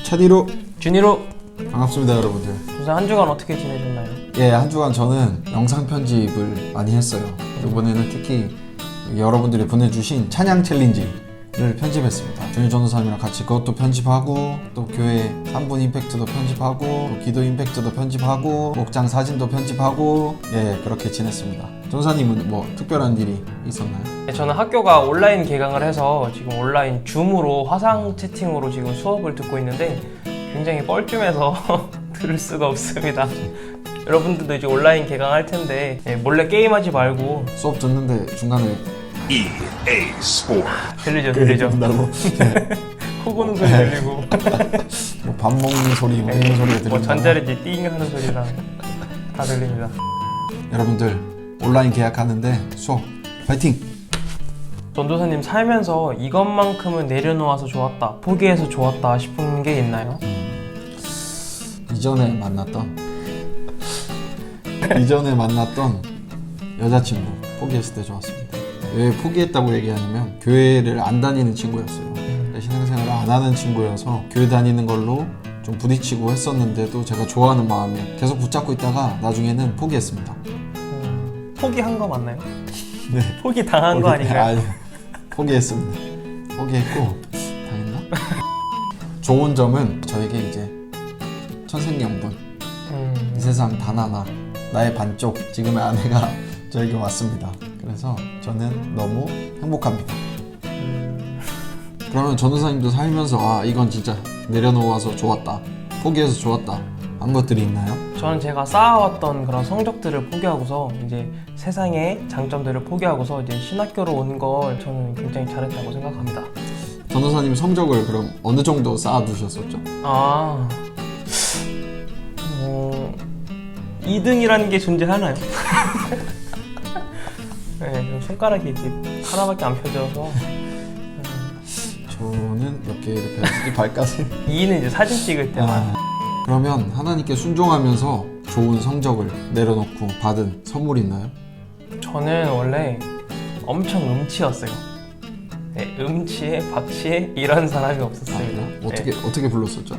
차디로 준이로. 반갑습니다 여러분들. 요새 한 주간 어떻게 지내셨나요? 예, 한 주간 저는 영상 편집을 많이 했어요. 이번에는 특히 여러분들이 보내주신 찬양 챌린지를 편집했습니다. 준일 전도사님이랑 같이 그것도 편집하고, 또 교회 3분 임팩트도 편집하고, 또 기도 임팩트도 편집하고, 목장 사진도 편집하고, 예, 그렇게 지냈습니다. 전도사님은 뭐 특별한 일이 있었나요? 네, 저는 학교가 온라인 개강을 해서 지금 온라인 줌으로 화상 채팅으로 지금 수업을 듣고 있는데 굉장히 뻘쭘해서 들을 수가 없습니다. 여러분들도 이제 온라인 개강할 텐데 몰래 게임하지 말고. 수업 듣는데 중간에 EA Sport. 들리죠. 된다고 코고는 소리 들리고 뭐 밥 먹는 소리, 먹는 소리가 들린다. 뭐 전자레인지 띵 하는 소리랑 다 들립니다. 여러분들 온라인 계약하는데 수업 파이팅! 전도사님 살면서 이것만큼은 내려놓아서 좋았다, 포기해서 좋았다 싶은 게 있나요? 이전에 만났던 여자친구 포기했을 때 좋았습니다. 왜 포기했다고 얘기하냐면 교회를 안 다니는 친구였어요. 신앙생활을 안 하는 친구여서 교회 다니는 걸로 좀 부딪히고 했었는데도 제가 좋아하는 마음에 계속 붙잡고 있다가 나중에는 포기했습니다. 포기한 거 맞나요? 네. 포기 당한 거 아닌가요? 아니, 포기했습니다. 포기했고 당했나? 좋은 점은 저에게 이제 천생연분, 이 세상 단 하나, 나의 반쪽, 지금의 아내가 저에게 왔습니다. 그래서 저는 너무 행복합니다. 그러면 전도사님도 살면서 아 이건 진짜 내려놓아서 좋았다, 포기해서 좋았다 한 것들이 있나요? 저는 제가 쌓아왔던 그런 성적들을 포기하고서 이제 세상의 장점들을 포기하고서 이제 신학교로 온 걸 저는 굉장히 잘했다고 생각합니다. 전도사님 성적을 그럼 어느 정도 쌓아두셨었죠? 2등이라는 게 존재하나요? 네, 손가락이 이렇게 하나밖에 안 펴져서. 저는 몇 개를 배웠지? 발까지? 2는 이제 사진 찍을 때만. 그러면 하나님께 순종하면서 좋은 성적을 내려놓고 받은 선물이 있나요? 저는 원래 엄청 음치였어요. 네, 음치에 박치에 이런 사람이 없었습니다. 어떻게 불렀었죠?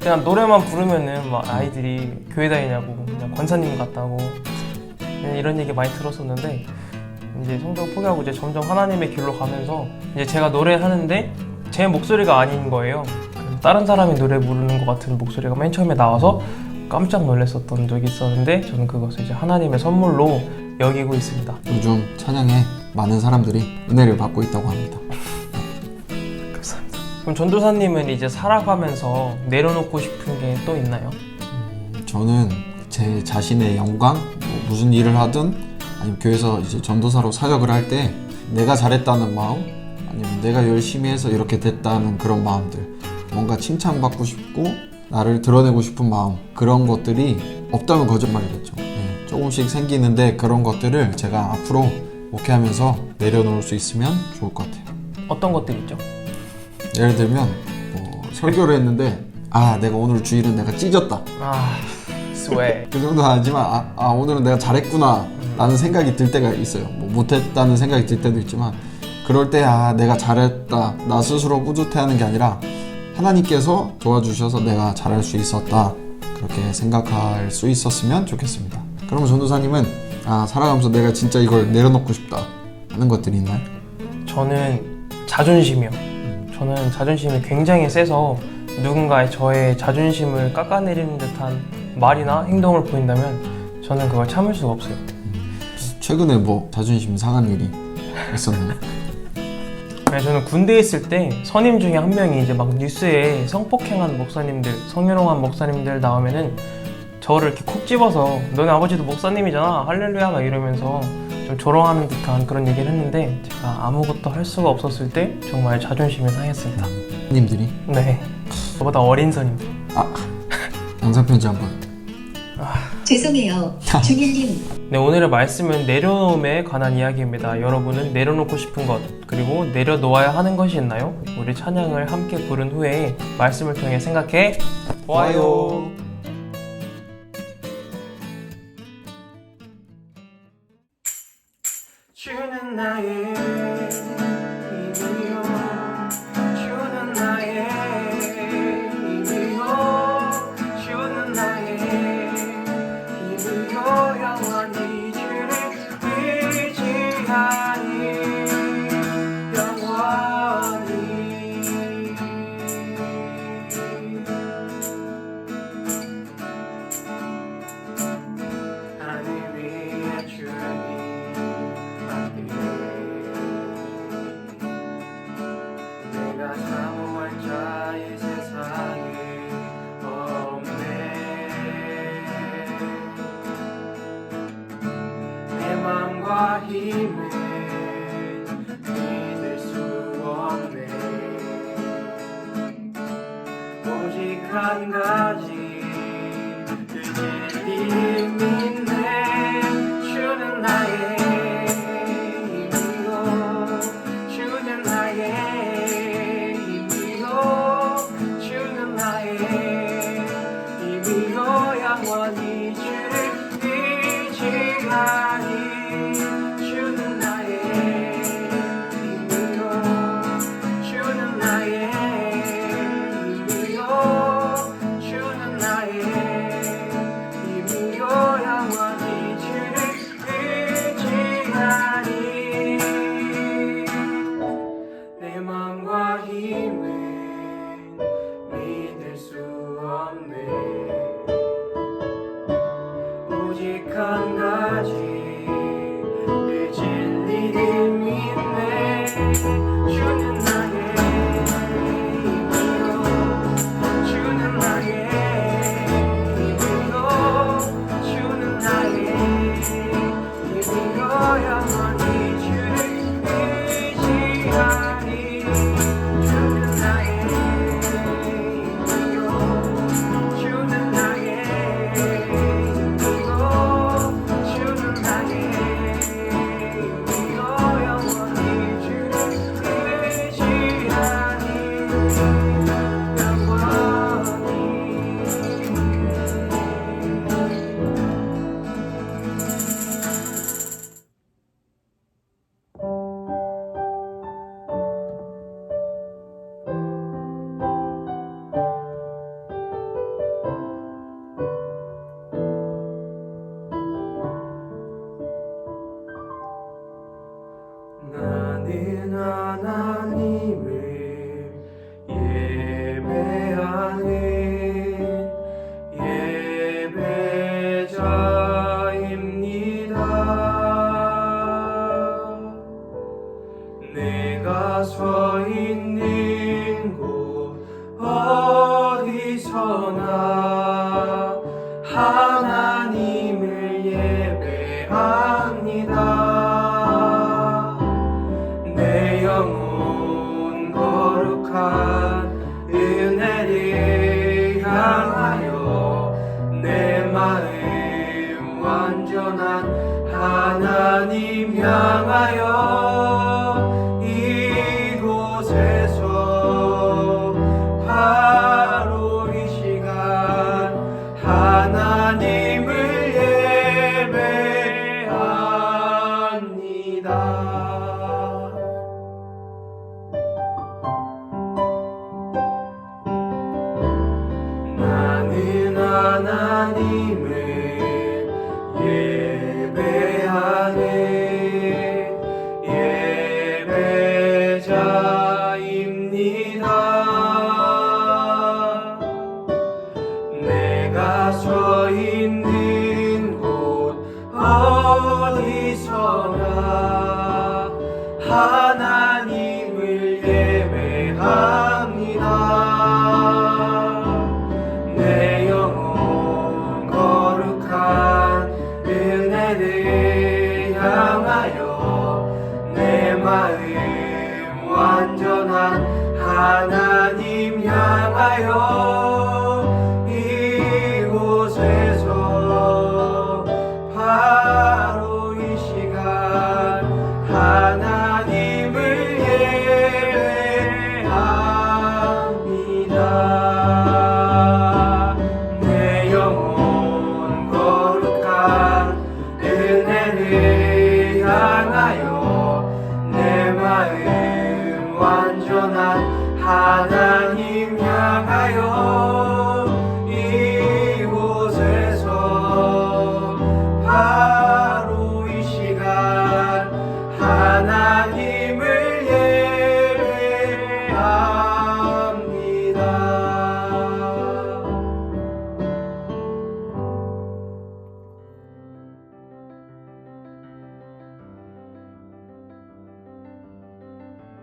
그냥 노래만 부르면은 막 아이들이 교회 다니냐고, 그냥 권사님 같다고 그냥 이런 얘기 많이 들었었는데, 이제 성적 포기하고 이제 점점 하나님의 길로 가면서 이제 제가 노래하는데 제 목소리가 아닌 거예요. 다른 사람이 노래 부르는 것 같은 목소리가 맨 처음에 나와서 깜짝 놀랐었던 적이 있었는데, 저는 그것을 이제 하나님의 선물로 여기고 있습니다. 요즘 찬양에 많은 사람들이 은혜를 받고 있다고 합니다. 감사합니다. 그럼 전도사님은 이제 살아가면서 내려놓고 싶은 게 또 있나요? 저는 제 자신의 영광, 뭐 무슨 일을 하든 아니면 교회에서 이제 전도사로 사역을 할 때 내가 잘했다는 마음, 아니면 내가 열심히 해서 이렇게 됐다는 그런 마음들, 뭔가 칭찬받고 싶고 나를 드러내고 싶은 마음, 그런 것들이 없다면 거짓말이겠죠. 네, 조금씩 생기는데 그런 것들을 제가 앞으로 목회하면서 내려놓을 수 있으면 좋을 것 같아요. 어떤 것들 있죠? 예를 들면 뭐 설교를 했는데 내가 오늘 주일은 내가 찢었다, 스웨. 그 정도는 아니지만 오늘은 내가 잘했구나 라는 생각이 들 때가 있어요. 뭐 못했다는 생각이 들 때도 있지만, 그럴 때 내가 잘했다, 나 스스로 뿌듯해하는 게 아니라 하나님께서 도와주셔서 내가 잘할 수 있었다, 그렇게 생각할 수 있었으면 좋겠습니다. 그러면 전도사님은 살아가면서 내가 진짜 이걸 내려놓고 싶다 하는 것들이 있나요? 저는 자존심이요. 저는 자존심이 굉장히 세서 누군가의 저의 자존심을 깎아내리는 듯한 말이나 행동을 보인다면 저는 그걸 참을 수가 없어요. 최근에 뭐 자존심 상한 일이 있었나요? 저는 군대에 있을 때 선임 중에 한 명이 이제 막 뉴스에 성폭행한 목사님들, 성희롱한 목사님들 나오면은 저를 이렇게 콕 집어서 너네 아버지도 목사님이잖아, 할렐루야 막 이러면서 좀 조롱하는 듯한 그런 얘기를 했는데, 제가 아무것도 할 수가 없었을 때 정말 자존심이 상했습니다. 님들이? 네, 저보다 어린 선임들. 영상편지 한번. 죄송해요, 준일님. 네, 오늘의 말씀은 내려놓음에 관한 이야기입니다. 여러분은 내려놓고 싶은 것, 그리고 내려놓아야 하는 것이 있나요? 우리 찬양을 함께 부른 후에 말씀을 통해 생각해 보아요. 주는 나의 힘이요, 주는 나의 힘을 믿을 수 없네. 오직 한 가지 그 진리 믿네. 주는 나의 힘이요 주는 나의 힘이요 주는 나의 힘이요 영원히 주를 의지하니 주는 나의 힘이요 주는 나의 힘이요 주는 나의 힘이요 영원히 주를 의지하니 내 맘과 힘은 믿을 수 없네. 오직 한 가지 그 진리를 믿네. 주는 나의 힘이요 주는 나의 힘이요 주는 나의 힘이요 영원히 주를 의지하니 주는 나의 힘이요 주는 나의 힘이요 주는 나의 힘이요 영원히 주를 의지하니 나는 하나님을 예배하는 예배자입니다. 내가 서 있는 곳 어디서나 하나님을 예배합니다. 내 영혼 거룩한 은혜를 향하여 내 마음 완전한 하나님 향하여 이곳에서 바로 이 시간 하나님을 예배합니다. 나는 하나님을 예배하는 예배자입니다. 내가 서 있는 곳 어디서나 하나님을 예배합니다. 내 영혼 거룩한 은혜를 향하여 내 마음 완전한 하나님 향하여 이곳에서 바로 이 시간 하나님을 예배합니다. 내 영혼 거룩한 은혜를 향하여 내 마음 완전한 하나님 향하여 이곳에서 바로 이 시간 하나님을 예배합니다.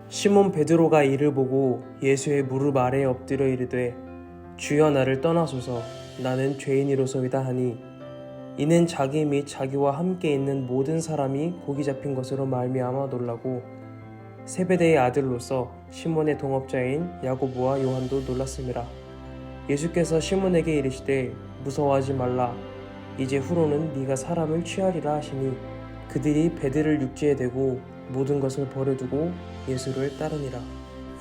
시몬 베드로가 이를 보고 예수의 무릎 아래에 엎드려 이르되 주여 나를 떠나소서 나는 죄인이로소이다 하니 이는 자기 및 자기와 함께 있는 모든 사람이 고기 잡힌 것으로 말미암아 놀라고 세베대의 아들로서 시몬의 동업자인 야고보와 요한도 놀랐음이라. 예수께서 시몬에게 이르시되 무서워하지 말라. 이제 후로는 네가 사람을 취하리라 하시니 그들이 베드를 육지에 대고 모든 것을 버려두고 예수를 따르니라.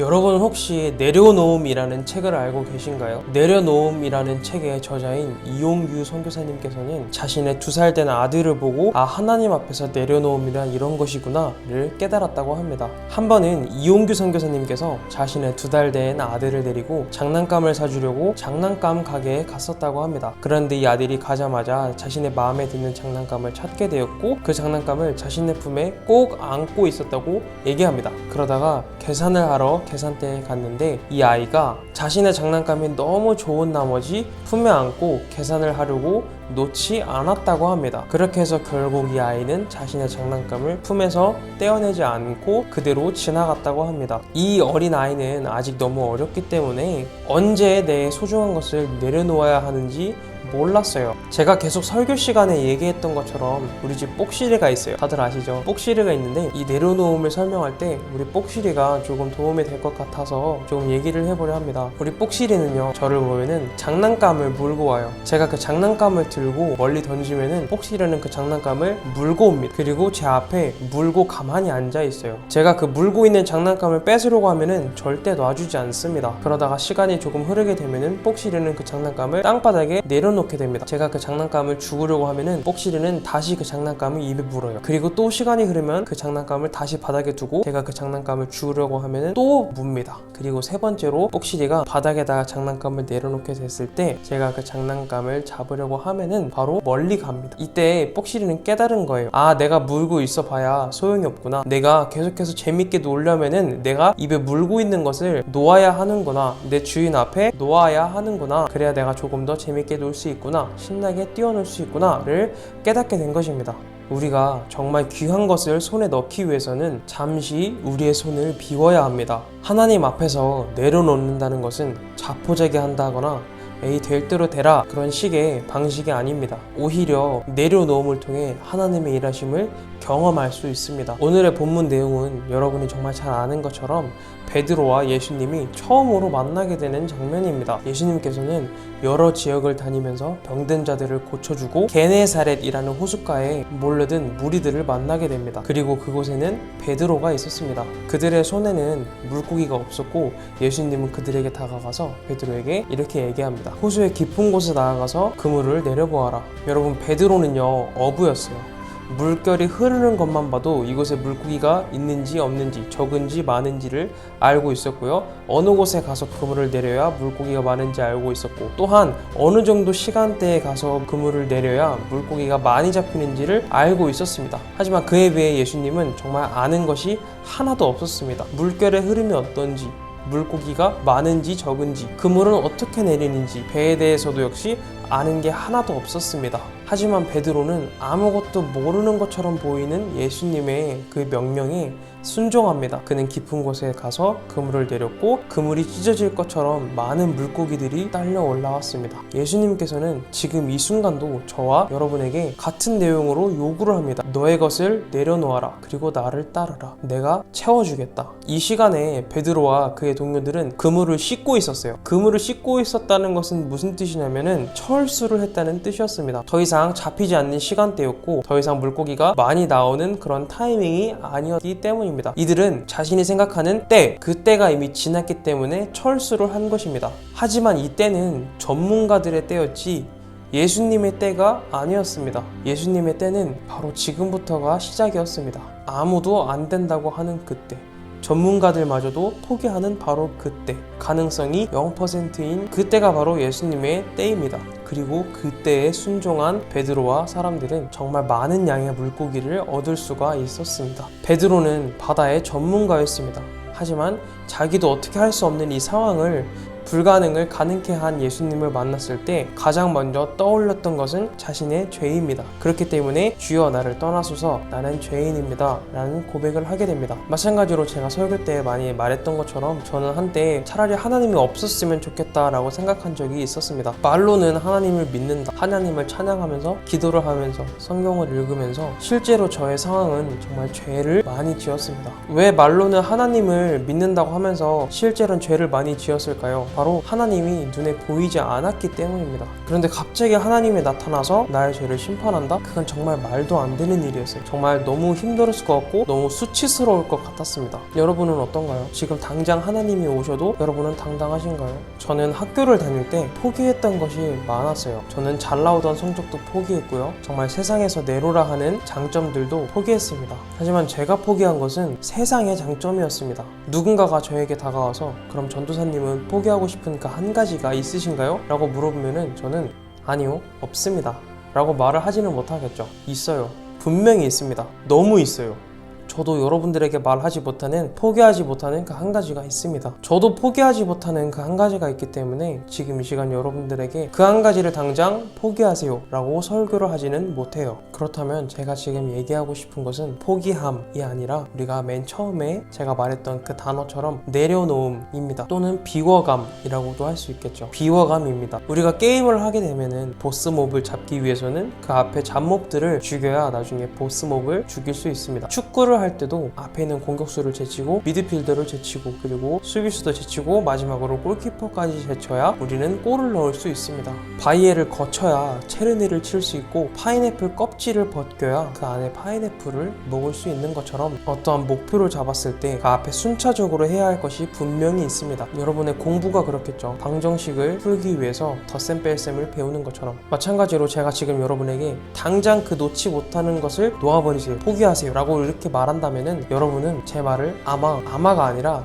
여러분 혹시 내려놓음이라는 책을 알고 계신가요? 내려놓음이라는 책의 저자인 이용규 선교사님께서는 자신의 2살 된 아들을 보고 하나님 앞에서 내려놓음이란 이런 것이구나를 깨달았다고 합니다. 한 번은 이용규 선교사님께서 자신의 2달 된 아들을 데리고 장난감을 사주려고 장난감 가게에 갔었다고 합니다. 그런데 이 아들이 가자마자 자신의 마음에 드는 장난감을 찾게 되었고 그 장난감을 자신의 품에 꼭 안고 있었다고 얘기합니다. 그러다가 계산을 하러 계산대에 갔는데 이 아이가 자신의 장난감이 너무 좋은 나머지 품에 안고 계산을 하려고 놓지 않았다고 합니다. 그렇게 해서 결국 이 아이는 자신의 장난감을 품에서 떼어내지 않고 그대로 지나갔다고 합니다. 이 어린 아이는 아직 너무 어렸기 때문에 언제 내 소중한 것을 내려놓아야 하는지 몰랐어요. 제가 계속 설교 시간에 얘기했던 것처럼 우리 집 뽁시리가 있어요. 다들 아시죠? 뽁시리가 있는데 이 내려놓음을 설명할 때 우리 뽁시리가 조금 도움이 될 것 같아서 조금 얘기를 해보려 합니다. 우리 뽁시리는요, 저를 보면은 장난감을 물고 와요. 제가 그 장난감을 들고 멀리 던지면은 뽁시리는 그 장난감을 물고 옵니다. 그리고 제 앞에 물고 가만히 앉아 있어요. 제가 그 물고 있는 장난감을 뺏으려고 하면은 절대 놔주지 않습니다. 그러다가 시간이 조금 흐르게 되면은 뽁시리는 그 장난감을 땅바닥에 내려놓게 됩니다. 제가 그 장난감을 주우려고 하면은 뽁시리는 다시 그 장난감을 입에 물어요. 그리고 또 시간이 흐르면 그 장난감을 다시 바닥에 두고 제가 그 장난감을 주우려고 하면은 또 뭅니다. 그리고 3번째로 뽁시리가 바닥에다가 장난감을 내려놓게 됐을 때 제가 그 장난감을 잡으려고 하면은 바로 멀리 갑니다. 이때 뽁시리는 깨달은 거예요. 내가 물고 있어 봐야 소용이 없구나. 내가 계속해서 재밌게 놀려면은 내가 입에 물고 있는 것을 놓아야 하는구나. 내 주인 앞에 놓아야 하는구나. 그래야 내가 조금 더 재밌게 놀 수 있구나, 신나게 뛰어놀 수 있구나를 깨닫게 된 것입니다. 우리가 정말 귀한 것을 손에 넣기 위해서는 잠시 우리의 손을 비워야 합니다. 하나님 앞에서 내려놓는다는 것은 자포자기 한다거나 에이 될 대로 되라 그런 식의 방식이 아닙니다. 오히려 내려놓음을 통해 하나님의 일하심을 경험할 수 있습니다. 오늘의 본문 내용은 여러분이 정말 잘 아는 것처럼 베드로와 예수님이 처음으로 만나게 되는 장면입니다. 예수님께서는 여러 지역을 다니면서 병든 자들을 고쳐주고 게네사렛이라는 호숫가에 몰려든 무리들을 만나게 됩니다. 그리고 그곳에는 베드로가 있었습니다. 그들의 손에는 물고기가 없었고 예수님은 그들에게 다가가서 베드로에게 이렇게 얘기합니다. 호수의 깊은 곳에 나아가서 그물을 내려보아라. 여러분, 베드로는요, 어부였어요. 물결이 흐르는 것만 봐도 이곳에 물고기가 있는지 없는지, 적은지 많은지를 알고 있었고요. 어느 곳에 가서 그물을 내려야 물고기가 많은지 알고 있었고, 또한 어느 정도 시간대에 가서 그물을 내려야 물고기가 많이 잡히는지를 알고 있었습니다. 하지만 그에 비해 예수님은 정말 아는 것이 하나도 없었습니다. 물결의 흐름이 어떤지, 물고기가 많은지 적은지, 그물은 어떻게 내리는지, 배에 대해서도 역시 아는 게 하나도 없었습니다. 하지만 베드로는 아무것도 모르는 것처럼 보이는 예수님의 그 명령에 순종합니다. 그는 깊은 곳에 가서 그물을 내렸고 그물이 찢어질 것처럼 많은 물고기들이 딸려 올라왔습니다. 예수님께서는 지금 이 순간도 저와 여러분에게 같은 내용으로 요구를 합니다. 너의 것을 내려놓아라. 그리고 나를 따르라. 내가 채워주겠다. 이 시간에 베드로와 그의 동료들은 그물을 씻고 있었어요. 그물을 씻고 있었다는 것은 무슨 뜻이냐면은 철수를 했다는 뜻이었습니다. 더 이상 잡히지 않는 시간대였고 더 이상 물고기가 많이 나오는 그런 타이밍이 아니었기 때문입니다. 이들은 자신이 생각하는 그 때가 이미 지났기 때문에 철수를 한 것입니다. 하지만 이 때는 전문가들의 때였지 예수님의 때가 아니었습니다. 예수님의 때는 바로 지금부터가 시작이었습니다. 아무도 안 된다고 하는 그때, 전문가들마저도 포기하는 바로 그때, 가능성이 0%인 그때가 바로 예수님의 때입니다. 그리고 그때에 순종한 베드로와 사람들은 정말 많은 양의 물고기를 얻을 수가 있었습니다. 베드로는 바다의 전문가였습니다. 하지만 자기도 어떻게 할 수 없는 이 상황을 불가능을 가능케 한 예수님을 만났을 때 가장 먼저 떠올렸던 것은 자신의 죄입니다. 그렇기 때문에 주여 나를 떠나소서 나는 죄인입니다 라는 고백을 하게 됩니다. 마찬가지로 제가 설교 때 많이 말했던 것처럼 저는 한때 차라리 하나님이 없었으면 좋겠다 라고 생각한 적이 있었습니다. 말로는 하나님을 믿는다, 하나님을 찬양하면서 기도를 하면서 성경을 읽으면서 실제로 저의 상황은 정말 죄를 많이 지었습니다. 왜 말로는 하나님을 믿는다고 하면서 실제로는 죄를 많이 지었을까요? 바로 하나님이 눈에 보이지 않았기 때문입니다. 그런데 갑자기 하나님이 나타나서 나의 죄를 심판한다? 그건 정말 말도 안 되는 일이었어요. 정말 너무 힘들었을 것 같고 너무 수치스러울 것 같았습니다. 여러분은 어떤가요? 지금 당장 하나님이 오셔도 여러분은 당당하신가요? 저는 학교를 다닐 때 포기했던 것이 많았어요. 저는 잘 나오던 성적도 포기했고요. 정말 세상에서 내로라 하는 장점들도 포기했습니다. 하지만 제가 포기한 것은 세상의 장점이었습니다. 누군가가 저에게 다가와서 그럼 전도사님은 포기하고 싶은 그 한 가지가 있으신가요? 라고 물어보면은 저는 아니요, 없습니다 라고 말을 하지는 못하겠죠. 있어요. 분명히 있습니다. 너무 있어요. 저도 여러분들에게 말하지 못하는, 포기하지 못하는 그 한 가지가 있습니다. 저도 포기하지 못하는 그 한 가지가 있기 때문에 지금 이 시간 여러분들에게 그 한 가지를 당장 포기하세요 라고 설교를 하지는 못해요. 그렇다면 제가 지금 얘기하고 싶은 것은 포기함이 아니라 우리가 맨 처음에 제가 말했던 그 단어처럼 내려놓음입니다. 또는 비워감이라고도 할 수 있겠죠. 비워감입니다. 우리가 게임을 하게 되면은 보스몹을 잡기 위해서는 그 앞에 잡몹들을 죽여야 나중에 보스몹을 죽일 수 있습니다. 축구를 할 때도 앞에 있는 공격수를 제치고 미드필더를 제치고 그리고 수비수도 제치고 마지막으로 골키퍼까지 제쳐야 우리는 골을 넣을 수 있습니다. 바위에를 거쳐야 체르니를 칠 수 있고 파인애플 껍질을 벗겨야 그 안에 파인애플을 먹을 수 있는 것처럼 어떠한 목표를 잡았을 때 그 앞에 순차적으로 해야 할 것이 분명히 있습니다. 여러분의 공부가 그렇겠죠. 방정식을 풀기 위해서 덧셈 뺄셈을 배우는 것처럼 마찬가지로 제가 지금 여러분에게 당장 그 놓지 못하는 것을 놓아버리세요, 포기하세요 라고 이렇게 말한다면은 여러분은 제 말을 아마가 아니라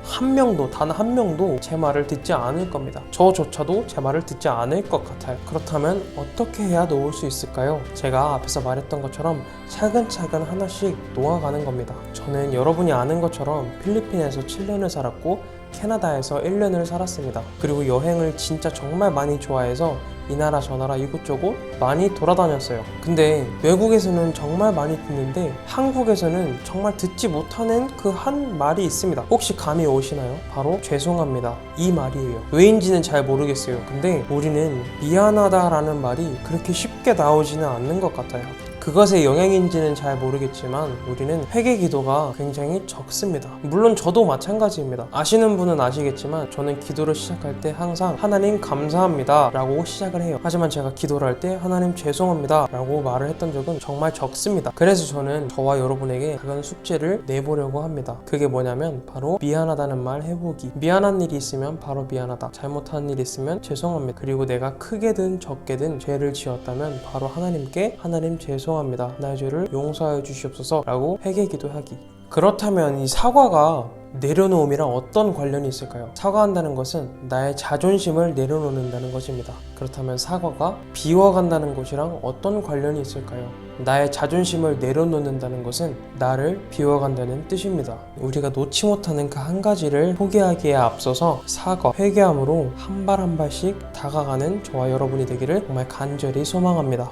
단 한 명도 제 말을 듣지 않을 겁니다. 저조차도 제 말을 듣지 않을 것 같아요. 그렇다면 어떻게 해야 놓을 수 있을까요? 제가 앞에서 말했던 것처럼 차근차근 하나씩 놓아가는 겁니다. 저는 여러분이 아는 것처럼 필리핀에서 7년을 살았고 캐나다에서 1년을 살았습니다. 그리고 여행을 진짜 정말 많이 좋아해서 이 나라 저 나라 이곳저곳 많이 돌아다녔어요. 근데 외국에서는 정말 많이 듣는데 한국에서는 정말 듣지 못하는 그 한 말이 있습니다. 혹시 감이 오시나요? 바로 죄송합니다 이 말이에요. 왜인지는 잘 모르겠어요. 근데 우리는 미안하다라는 말이 그렇게 쉽게 나오지는 않는 것 같아요. 그것의 영향인지는 잘 모르겠지만 우리는 회개 기도가 굉장히 적습니다. 물론 저도 마찬가지입니다. 아시는 분은 아시겠지만 저는 기도를 시작할 때 항상 하나님 감사합니다 라고 시작을 해요. 하지만 제가 기도를 할 때 하나님 죄송합니다 라고 말을 했던 적은 정말 적습니다. 그래서 저는 저와 여러분에게 작은 숙제를 내보려고 합니다. 그게 뭐냐면 바로 미안하다는 말 해보기. 미안한 일이 있으면 바로 미안하다, 잘못한 일이 있으면 죄송합니다. 그리고 내가 크게든 적게든 죄를 지었다면 바로 하나님께 하나님 죄송합니다, 나의 죄를 용서하여 주시옵소서 라고 회개 기도하기. 그렇다면 이 사과가 내려놓음이랑 어떤 관련이 있을까요? 사과한다는 것은 나의 자존심을 내려놓는다는 것입니다. 그렇다면 사과가 비워간다는 것이랑 어떤 관련이 있을까요? 나의 자존심을 내려놓는다는 것은 나를 비워간다는 뜻입니다. 우리가 놓지 못하는 그 한 가지를 포기하기에 앞서서 사과, 회개함으로 한 발 한 발씩 다가가는 저와 여러분이 되기를 정말 간절히 소망합니다.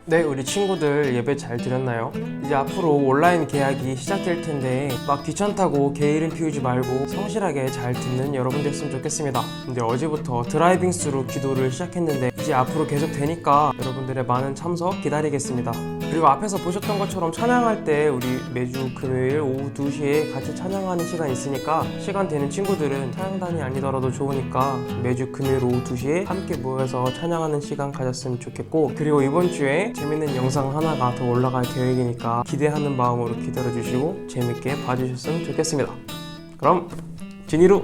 네, 우리 친구들 예배 잘 드렸나요? 이제 앞으로 온라인 개학이 시작될 텐데 막 귀찮다고 게으름 피우지 말고 성실하게 잘 듣는 여러분 됐으면 좋겠습니다. 근데 어제부터 드라이빙 스루 기도를 시작했는데 이제 앞으로 계속 되니까 여러분들의 많은 참석 기다리겠습니다. 그리고 앞에서 보셨던 것처럼 찬양할 때 우리 매주 금요일 오후 2시에 같이 찬양하는 시간 있으니까 시간 되는 친구들은 찬양단이 아니더라도 좋으니까 매주 금요일 오후 2시에 함께 모여서 찬양하는 시간 가졌으면 좋겠고, 그리고 이번 주에 재밌는 영상 하나가 더 올라갈 계획이니까 기대하는 마음으로 기다려주시고 재밌게 봐주셨으면 좋겠습니다. 그럼 진이루